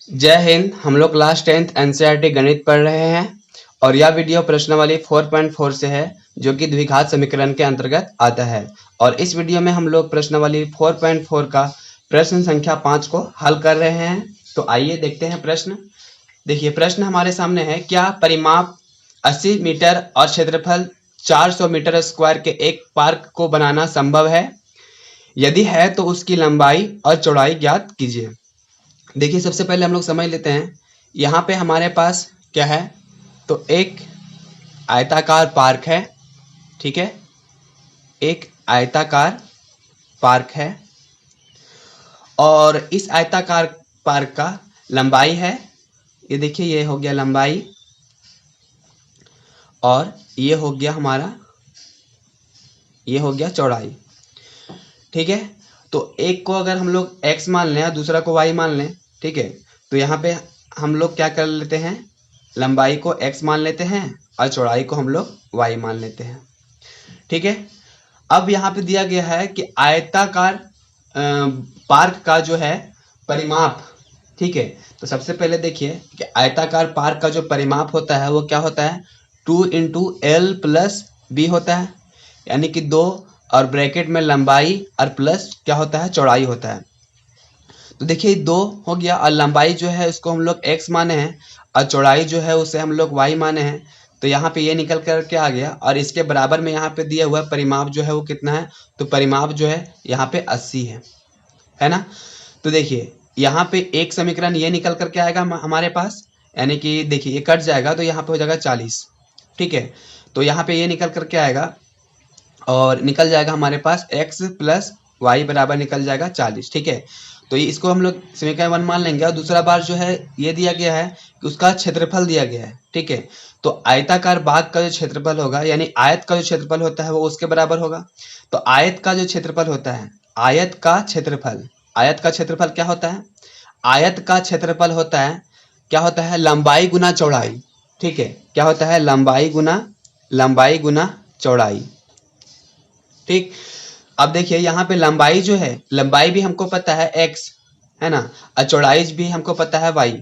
जय हिंद। हम लोग क्लास 10th एनसीईआरटी गणित पढ़ रहे हैं और यह वीडियो प्रश्नावली 4.4 से है जो कि द्विघात समीकरण के अंतर्गत आता है। और इस वीडियो में हम लोग प्रश्नावली 4.4 का प्रश्न संख्या 5 को हल कर रहे हैं। तो आइए देखते हैं प्रश्न। देखिए प्रश्न हमारे सामने है, क्या परिमाप 80 मीटर और क्षेत्रफल 400 मीटर स्क्वायर के एक पार्क को बनाना संभव है? यदि है तो उसकी लंबाई और चौड़ाई ज्ञात कीजिए। देखिए सबसे पहले हम लोग समझ लेते हैं, यहाँ पे हमारे पास क्या है, तो एक आयताकार पार्क है। ठीक है, एक आयताकार पार्क है और इस आयताकार पार्क का लंबाई है, ये देखिए ये हो गया लंबाई और ये हो गया हमारा, ये हो गया चौड़ाई। ठीक है, तो एक को अगर हम लोग x मान लें और दूसरा को y मान लें, ठीक है, तो यहाँ पे हम लोग क्या कर लेते हैं, लंबाई को x मान लेते हैं और चौड़ाई को हम लोग y मान लेते हैं। ठीक है, अब यहाँ पे दिया गया है कि आयताकार पार्क का जो है परिमाप। ठीक है, तो सबसे पहले देखिए कि आयताकार पार्क का जो परिमाप होता है वो क्या होता है, 2 × L + B होता है, यानी कि 2 और ब्रैकेट में लंबाई और प्लस क्या होता है, चौड़ाई होता है। तो देखिए 2 हो गया और लंबाई जो है उसको हम लोग x माने हैं और चौड़ाई जो है उसे हम लोग y माने हैं। तो यहाँ पे ये निकल कर के आ गया और इसके बराबर में यहाँ पे दिया हुआ परिमाप जो है वो कितना है, तो परिमाप जो है यहाँ पे 80 है ना। तो देखिए यहाँ पे एक समीकरण ये निकल करके आएगा हमारे पास, यानी कि देखिए ये कट जाएगा तो यहाँ पे हो जाएगा 40। ठीक है, तो यहाँ पे ये निकल करके आएगा और निकल जाएगा हमारे पास x + y बराबर निकल जाएगा 40। ठीक है, तो इसको हम लोग समीकरण 1 मान लेंगे और दूसरा बार जो है ये दिया गया है कि उसका क्षेत्रफल दिया गया है। ठीक है, तो आयताकार बाग का जो क्षेत्रफल होगा, यानी आयत का जो क्षेत्रफल होता है वो उसके बराबर होगा। तो आयत का जो क्षेत्रफल होता है, आयत का क्षेत्रफल, आयत का क्षेत्रफल क्या होता है, आयत का क्षेत्रफल होता है, क्या होता है, लंबाई गुना चौड़ाई। ठीक है, क्या होता है, लंबाई गुना चौड़ाई। ठीक, अब देखिए यहाँ पे लंबाई जो है, लंबाई भी हमको पता है x है ना, और चौड़ाई भी हमको पता है y,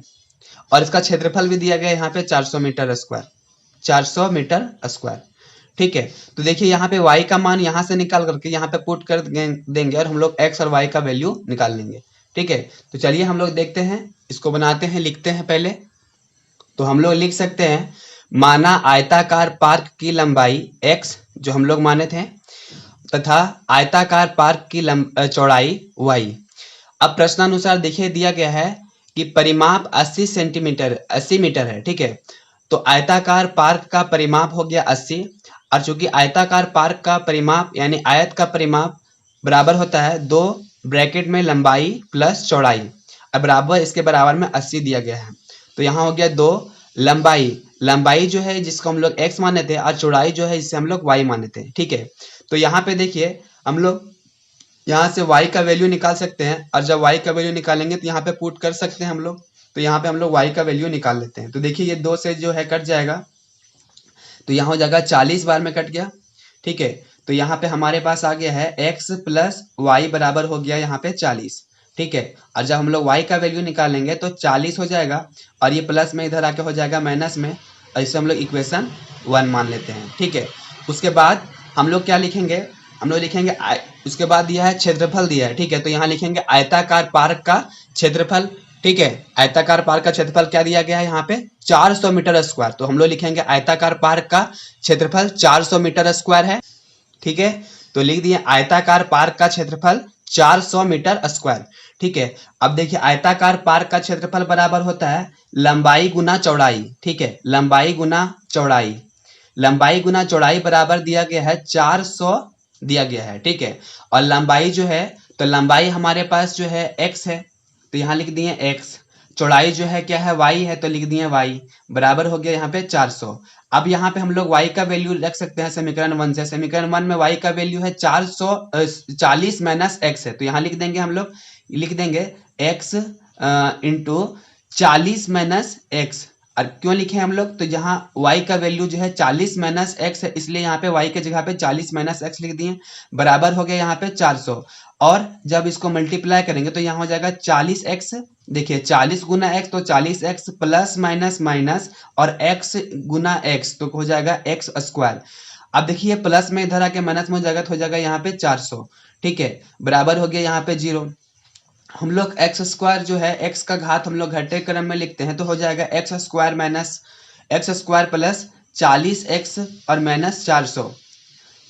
और इसका क्षेत्रफल भी दिया गया है यहाँ पे 400 मीटर स्क्वायर, 400 मीटर स्क्वायर। ठीक है, तो देखिए यहाँ पे y का मान यहाँ से निकाल करके यहाँ पे पुट कर देंगे और हम लोग x और y का वैल्यू निकाल लेंगे। ठीक है, तो चलिए हम लोग देखते हैं, इसको बनाते हैं, लिखते हैं पहले। तो हम लोग लिख सकते हैं, माना आयताकार पार्क की लंबाई x जो हम लोग माने थे तथा आयताकार पार्क की चौड़ाई y। अब प्रश्नानुसार देखिए दिया गया है कि परिमाप 80 मीटर है। ठीक है, तो आयताकार पार्क का परिमाप हो गया 80 और चूंकि आयताकार पार्क का परिमाप यानी आयत का परिमाप बराबर होता है 2 ब्रैकेट में लंबाई प्लस चौड़ाई, अब बराबर इसके बराबर में 80 दिया गया है। तो यहाँ हो गया 2 लंबाई, लंबाई जो है जिसको हम लोग x माने थे और चौड़ाई जो है जिसे हम लोग y माने थे। ठीक है, तो यहाँ पे देखिए हम लोग यहाँ से y का वैल्यू निकाल सकते हैं और जब y का वैल्यू निकालेंगे तो यहाँ पे पुट कर सकते हैं हम लोग। तो यहाँ पे हम लोग y का वैल्यू निकाल लेते हैं। तो देखिए ये 2 से जो है कट जाएगा, तो यहाँ हो जाएगा 40 बार में कट गया। ठीक है, तो यहाँ पे हमारे पास आ गया है x + y बराबर हो गया यहाँ पे 40। ठीक है, और जब हम लोग y का वैल्यू निकालेंगे तो 40 हो जाएगा और ये प्लस में इधर आके हो जाएगा माइनस में, और इसे हम लोग इक्वेशन 1 मान लेते हैं। ठीक है, उसके बाद हम लोग क्या लिखेंगे, हम लोग लिखेंगे उसके बाद दिया है क्षेत्रफल दिया है। ठीक है, तो यहाँ लिखेंगे आयताकार पार्क का क्षेत्रफल। ठीक है, आयताकार पार्क का क्षेत्रफल क्या दिया गया है यहाँ पे, 400 मीटर स्क्वायर। तो हम लोग लिखेंगे आयताकार पार्क का क्षेत्रफल 400 मीटर स्क्वायर है। ठीक है, तो लिख दिए आयताकार पार्क का क्षेत्रफल 400 मीटर स्क्वायर। ठीक है, अब देखिए आयताकार पार्क का क्षेत्रफल बराबर होता है लंबाई गुना चौड़ाई। ठीक है, लंबाई गुना चौड़ाई, लंबाई गुना चौड़ाई बराबर दिया गया है 400 दिया गया है। ठीक है, और लंबाई जो है, तो लंबाई हमारे पास जो है x है, तो यहाँ लिख दिए x, चौड़ाई जो है क्या है, y है, तो लिख दिए y बराबर हो गया यहाँ पे 400। अब यहाँ पे हम लोग y का वैल्यू रख सकते हैं समीकरण 1 से। समीकरण 1 में y का वैल्यू है 40 माइनस x है, तो यहाँ लिख देंगे हम लोग, लिख देंगे x × 40 माइनस x और क्यों लिखे हम लोग, तो यहाँ y का वैल्यू जो है 40 माइनस एक्स है, इसलिए यहाँ पे y के जगह पे 40 माइनस एक्स लिख दिए, बराबर हो गया यहाँ पे 400। और जब इसको मल्टीप्लाई करेंगे तो यहाँ हो जाएगा 40x, देखिए 40 गुना एक्स तो 40x प्लस माइनस माइनस और x गुना x तो हो जाएगा एक्स स्क्वायर। अब देखिए प्लस में इधर आके माइनस में हो जाएगा तो हो जाएगा यहाँ पे 400, ठीक है, बराबर हो गया यहाँ पे 0। हम लोग एक्स स्क्वायर जो है एक्स का घात हम लोग घटे क्रम में लिखते हैं तो हो जाएगा x square minus x square plus 40x और माइनस 400,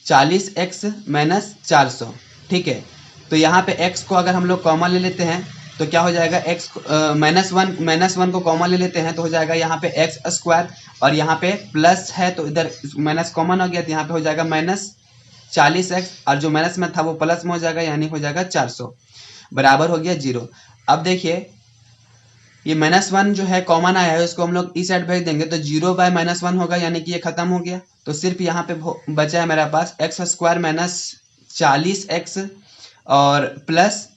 40x माइनस 400, ठीक है। तो यहाँ पे x को अगर हम लोग कॉमन ले लेते हैं तो क्या हो जाएगा, x माइनस वन को कॉमन ले लेते हैं तो हो जाएगा यहाँ पे एक्स स्क्वायर, और यहाँ पे प्लस है तो इधर माइनस कॉमन हो गया तो यहाँ पे हो जाएगा माइनस 40x, और जो माइनस में था वो प्लस में हो जाएगा यानी हो जाएगा 400, बराबर हो गया 0। अब देखिए ये -1 जो है कॉमन आया है, उसको हम लोग इस साइड भेज देंगे तो 0/-1 होगा, यानी कि ये खत्म हो गया। तो सिर्फ यहाँ पे बचा है मेरा पास एक्स स्क्वायर माइनस 40x और प्लस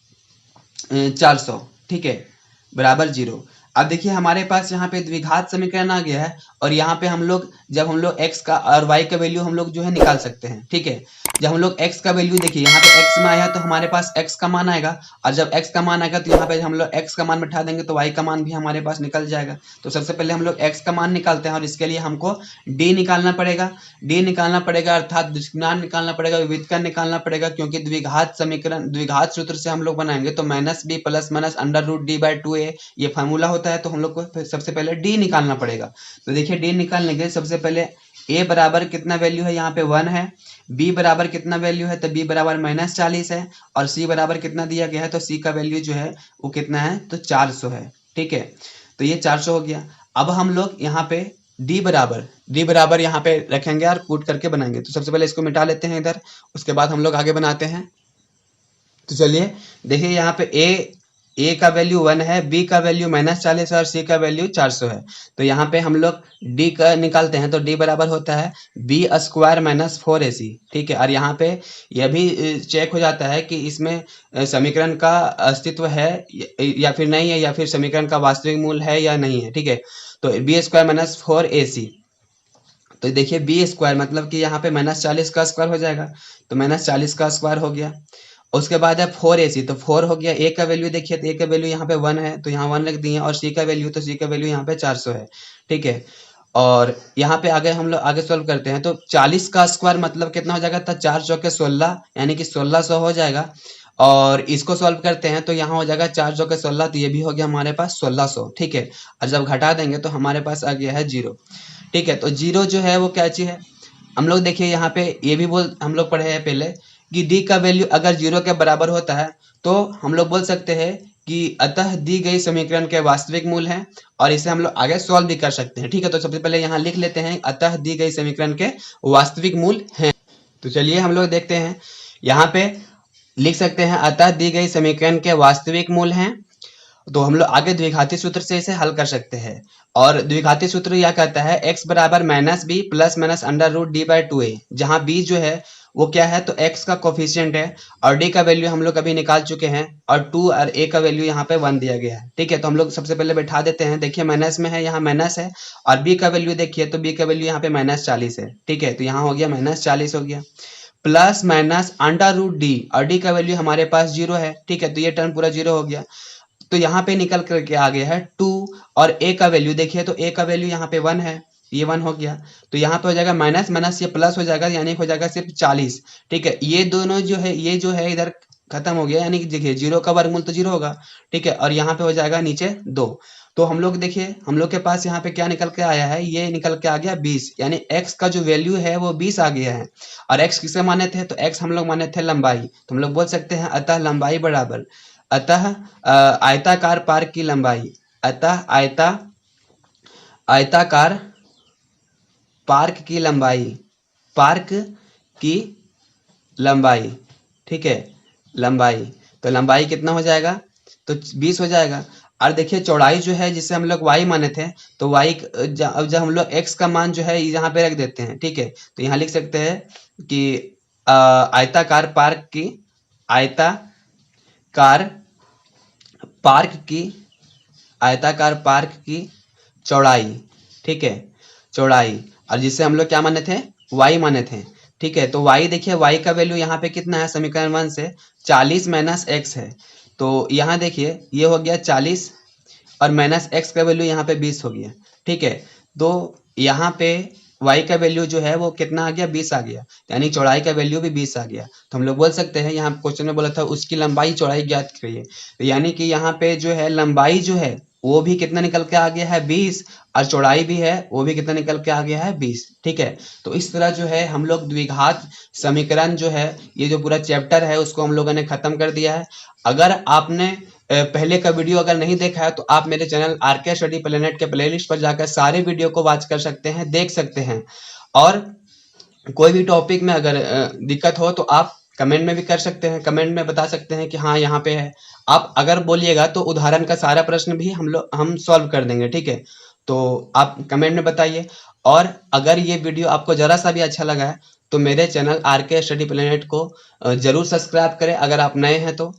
400, ठीक है, बराबर 0। अब देखिए हमारे पास यहाँ पे द्विघात समीकरण आ गया है, और यहाँ पे हम लोग जब हम लोग x का और y का वैल्यू हम लोग जो है निकाल सकते हैं, ठीक है। जब हम लोग x का वैल्यू देखिए यहाँ पे x में आया है तो हमारे पास x का मान आएगा, और जब x का मान आएगा तो यहाँ पे हम लोग x का मान बैठा देंगे तो y का मान भी हमारे पास निकल जाएगा। तो सबसे पहले हम लोग x का मान निकालते हैं, और इसके लिए हमको d निकालना पड़ेगा, अर्थात दुष्कृणांक निकालना पड़ेगा, विविधकरण निकालना पड़ेगा, क्योंकि द्विघात समीकरण द्विघात सूत्र से हम लोग बनाएंगे तो -b प्लस माइनस √d/2a ये फार्मूला होता है, तो हम लोग को सबसे पहले d निकालना पड़ेगा। तो देखिए d निकालने के लिए सबसे पहले a बराबर कितना वैल्यू है, यहाँ पे 1 है, b बराबर कितना वैल्यू है तो b बराबर -40 है, और c बराबर कितना दिया गया है तो c का वैल्यू जो है वो कितना है तो 400 है, ठीक है। तो ये 400 हो गया। अब हम लोग यहाँ पे d बराबर यहाँ पे रखेंगे और कूट करके बनाएंगे। तो सबसे पहले इसको मिटा लेते हैं इधर, उसके बाद हम लोग आगे बनाते हैं। तो चलिए देखिए यहाँ पे a का वैल्यू 1 है, b का वैल्यू -40 है और c का वैल्यू 400 है। तो यहाँ पे हम लोग d का निकालते हैं तो d बराबर होता है b स्क्वायर माइनस 4ac, ठीक है। और यहाँ पे यह भी चेक हो जाता है कि इसमें समीकरण का अस्तित्व है या फिर नहीं है, या फिर समीकरण का वास्तविक मूल है या नहीं है, ठीक है। तो b स्क्वायर माइनस 4ac, तो देखिए बी स्क्वायर मतलब कि यहाँ पे -40 का स्क्वायर हो जाएगा, तो -40 का स्क्वायर हो गया। उसके बाद है 4ac, तो 4 हो गया। a का वैल्यू देखिए तो a का वैल्यू यहाँ पे 1 है तो यहाँ 1 रख दिए, और c का वैल्यू तो c का वैल्यू यहाँ पे 400 है, ठीक है। और यहाँ पे आगे हम लोग आगे सॉल्व करते हैं तो 40 का स्क्वायर मतलब कितना हो जाएगा, तो 4 चौके 16 यानी कि 1600 हो जाएगा। और इसको सॉल्व करते हैं तो यहाँ हो जाएगा 4 चौके 16, तो ये भी हो गया हमारे पास 1600, ठीक है। और जब घटा देंगे तो हमारे पास आ गया है 0, ठीक है। तो 0 जो है वो क्या चीज है, हम लोग देखिए यहाँ पे ये भी हम लोग पढ़े हैं पहले कि d का वैल्यू अगर 0 के बराबर होता है तो हम लोग बोल सकते हैं कि अतः दी गई समीकरण के वास्तविक मूल हैं, और इसे हम लोग आगे सॉल्व भी कर सकते हैं, ठीक है। तो सबसे पहले यहाँ लिख लेते हैं अतः दी गई समीकरण के वास्तविक मूल हैं। तो चलिए हम लोग देखते हैं, यहाँ पे लिख सकते हैं अतः दी गई समीकरण के वास्तविक मूल हैं। तो हम लोग आगे द्विघाती सूत्र से इसे हल कर सकते हैं, और द्विघाती सूत्र यह कहता है x बराबर -b प्लस माइनस √d/2a, जहां b जो है वो क्या है तो x का कोफिशिएंट है, और d का वैल्यू हम लोग अभी निकाल चुके हैं, और 2 और a का वैल्यू यहाँ पे 1 दिया गया है, ठीक है। तो हम लोग सबसे पहले बैठा देते हैं, देखिए माइनस में है यहाँ माइनस है, और b का वैल्यू देखिए तो b का वैल्यू यहाँ पे -40 है, ठीक है। तो यहाँ हो गया -40 हो गया, प्लस माइनस √d, और d का वैल्यू हमारे पास 0 है, ठीक है। तो ये टर्म पूरा 0 हो गया। तो यहाँ पे निकल करके आ गया है 2, और a का वैल्यू देखिए तो a का वैल्यू यहाँ पे 1 है, ये 1 हो गया। तो यहाँ पे हो जाएगा माइनस माइनस ये प्लस हो जाएगा, यानी हो जाएगा सिर्फ 40, ठीक है। ये दोनों जो है ये जो है इधर खत्म हो गया, यानी कि देखिए 0 का वर्गमूल तो 0 होगा, ठीक है। और यहाँ पे हो जाएगा नीचे 2। तो हम लोग देखिए हम लोग के पास यहाँ पे क्या निकल के आया है, ये निकल के आ गया 20, यानी x का जो वैल्यू है वो 20 आ गया है। और x किसे माने थे, तो x हम लोग माने थे लंबाई, तो हम लोग बोल सकते हैं अतः लंबाई बराबर, अतः आयताकार पार्क की लंबाई, अतः आयताकार पार्क की लंबाई, पार्क की लंबाई, ठीक है, लंबाई। तो लंबाई कितना हो जाएगा, तो 20 हो जाएगा। और देखिए चौड़ाई जो है जिसे हम लोग y माने थे, तो y अब जब हम लोग x का मान जो है यहाँ पे रख देते हैं, ठीक है। तो यहाँ लिख सकते हैं कि आयताकार पार्क की चौड़ाई, ठीक है, चौड़ाई, और जिसे हम लोग क्या माने थे, y माने थे। ठीक है, तो y देखिए, y का वैल्यू यहाँ पे कितना है समीकरण 1 से, 40 माइनस x है। तो यहाँ देखिए ये हो गया 40 और माइनस x का वैल्यू यहाँ पे 20 हो गया। ठीक है, तो यहाँ पे y का वैल्यू जो है वो कितना आ गया, 20 आ गया, यानी चौड़ाई का वैल्यू भी 20 आ गया। तो हम लोग बोल सकते हैं, यहाँ क्वेश्चन में बोला था उसकी लंबाई चौड़ाई ज्ञात करिए, तो यानी कि यहाँ पे जो है लंबाई जो है वो भी कितना निकल के आ गया है, 20, और चौड़ाई भी है वो भी कितना निकल के आ गया है, 20। ठीक है, तो इस तरह जो है हम लोग द्विघात समीकरण जो है, ये जो पूरा चैप्टर है उसको हम लोगों ने खत्म कर दिया है। अगर आपने पहले का वीडियो अगर नहीं देखा है तो आप मेरे चैनल आरके स्टडी प्लेनेट के प्लेलिस्ट पर जाकर सारे वीडियो को वॉच कर सकते हैं, देख सकते हैं। और कोई भी टॉपिक में अगर दिक्कत हो तो आप कमेंट में भी कर सकते हैं, कमेंट में बता सकते हैं कि हाँ यहाँ पे है। आप अगर बोलिएगा तो उदाहरण का सारा प्रश्न भी हम सॉल्व कर देंगे। ठीक है, तो आप कमेंट में बताइए। और अगर ये वीडियो आपको जरा सा भी अच्छा लगा है तो मेरे चैनल आरके स्टडी प्लेनेट को जरूर सब्सक्राइब करें अगर आप नए हैं तो।